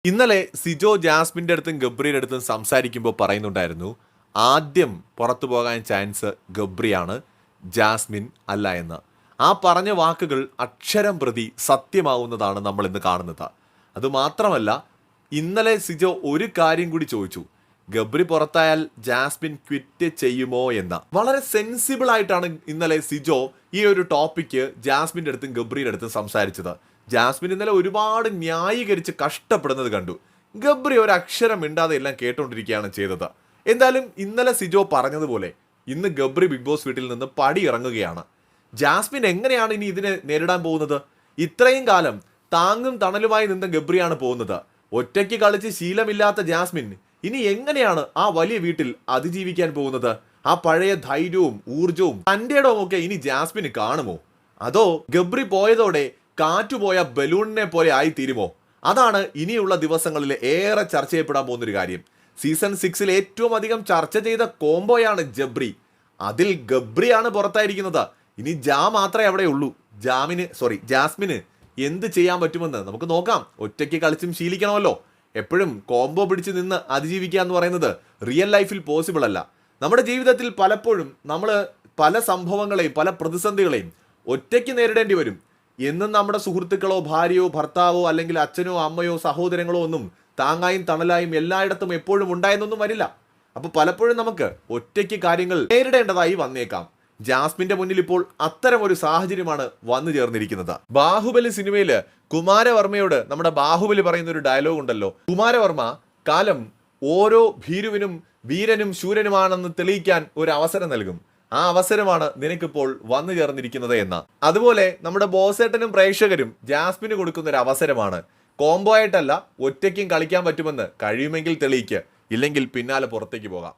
ഇന്നലെ സിജോ ജാസ്മിൻ്റെ അടുത്തും ഗബ്രിയുടെ അടുത്തും സംസാരിക്കുമ്പോൾ പറയുന്നുണ്ടായിരുന്നു, ആദ്യം പുറത്തു പോകാൻ ചാൻസ് ഗബ്രിയാണ്, ജാസ്മിൻ അല്ല എന്ന്. ആ പറഞ്ഞ വാക്കുകൾ അക്ഷരം പ്രതി സത്യമാവുന്നതാണ് നമ്മൾ ഇന്ന് കാണുന്നത്. അതുമാത്രമല്ല, ഇന്നലെ സിജോ ഒരു കാര്യം കൂടി ചോദിച്ചു, ഗബ്രി പുറത്തായാൽ ജാസ്മിൻ ക്വിറ്റ് ചെയ്യുമോ എന്ന. വളരെ സെൻസിബിൾ ആയിട്ടാണ് ഇന്നലെ സിജോ ഈ ഒരു ടോപ്പിക്ക് ജാസ്മിൻ്റെ അടുത്തും ഗബ്രിയുടെ അടുത്തും സംസാരിച്ചത്. ജാസ്മിൻ ഇന്നലെ ഒരുപാട് ന്യായീകരിച്ച് കഷ്ടപ്പെടുന്നത് കണ്ടു. ഗബ്രി ഒരു അക്ഷരം മിണ്ടാതെ എല്ലാം കേട്ടോണ്ടിരിക്കുകയാണ് ചെയ്തത്. എന്തായാലും ഇന്നലെ സിജോ പറഞ്ഞതുപോലെ ഇന്ന് ഗബ്രി ബിഗ് ബോസ് വീട്ടിൽ നിന്ന് പടി ഇറങ്ങുകയാണ്. ജാസ്മിൻ എങ്ങനെയാണ് ഇനി ഇതിനെ നേരിടാൻ പോകുന്നത്? ഇത്രയും കാലം താങ്ങും തണലുമായി നിന്ന ഗബ്രിയാണ് പോകുന്നത്. ഒറ്റയ്ക്ക് കളിച്ച് ശീലമില്ലാത്ത ജാസ്മിൻ ഇനി എങ്ങനെയാണ് ആ വലിയ വീട്ടിൽ അതിജീവിക്കാൻ പോകുന്നത്? ആ പഴയ ധൈര്യവും ഊർജവും തൻ്റെ ഇടവും ഒക്കെ ഇനി ജാസ്മിന് കാണുമോ? അതോ ഗബ്രി പോയതോടെ കാറ്റുപോയ ബലൂണിനെ പോലെ ആയിത്തീരുമോ? അതാണ് ഇനിയുള്ള ദിവസങ്ങളിൽ ഏറെ ചർച്ച ചെയ്യപ്പെടാൻ പോകുന്നൊരു കാര്യം. സീസൺ 6 ഏറ്റവും അധികം ചർച്ച ചെയ്ത കോംബോയാണ് ജബ്രി. അതിൽ ഗബ്രിയാണ് പുറത്തായിരിക്കുന്നത്. ഇനി മാത്രമേ അവിടെ ഉള്ളൂ. ജാസ്മിന് എന്ത് ചെയ്യാൻ പറ്റുമെന്ന് നമുക്ക് നോക്കാം. ഒറ്റയ്ക്ക് കളിച്ചും ശീലിക്കണമല്ലോ. എപ്പോഴും കോംബോ പിടിച്ച് നിന്ന് അതിജീവിക്കുക എന്ന് പറയുന്നത് റിയൽ ലൈഫിൽ പോസിബിൾ അല്ല. നമ്മുടെ ജീവിതത്തിൽ പലപ്പോഴും നമ്മൾ പല സംഭവങ്ങളെയും പല പ്രതിസന്ധികളെയും ഒറ്റയ്ക്ക് നേരിടേണ്ടി വരും. എന്നും നമ്മുടെ സുഹൃത്തുക്കളോ ഭാര്യയോ ഭർത്താവോ അല്ലെങ്കിൽ അച്ഛനോ അമ്മയോ സഹോദരങ്ങളോ ഒന്നും താങ്ങായും തണലായും എല്ലായിടത്തും എപ്പോഴും ഉണ്ടായെന്നൊന്നും വരില്ല. അപ്പോൾ പലപ്പോഴും നമുക്ക് ഒറ്റയ്ക്ക് കാര്യങ്ങൾ നേരിടേണ്ടതായി വന്നേക്കാം. ജാസ്മിന്റെ മുന്നിൽ ഇപ്പോൾ അത്തരം ഒരു സാഹചര്യമാണ് വന്നു ചേർന്നിരിക്കുന്നത്. ബാഹുബലി സിനിമയില് കുമാരവർമ്മയോട് നമ്മുടെ ബാഹുബലി പറയുന്ന ഒരു ഡയലോഗ് ഉണ്ടല്ലോ, കുമാരവർമ്മ കാലം ഓരോ ഭീരുവിനും വീരനും ശൂരനുമാണെന്ന് തെളിയിക്കാൻ ഒരു അവസരം നൽകും. ആ അവസരമാണ് നിനക്കിപ്പോൾ വന്നു ചേർന്നിരിക്കുന്നത് എന്ന. അതുപോലെ നമ്മുടെ ബോസേട്ടനും പ്രേക്ഷകരും ജാസ്മിന് കൊടുക്കുന്ന ഒരു അവസരമാണ്. കോംബോ ആയിട്ടല്ല, ഒറ്റയ്ക്കും കളിക്കാൻ പറ്റുമെന്ന് കഴിയുമെങ്കിൽ തെളിയിക്കുക, ഇല്ലെങ്കിൽ പിന്നാലെ പുറത്തേക്ക് പോകാം.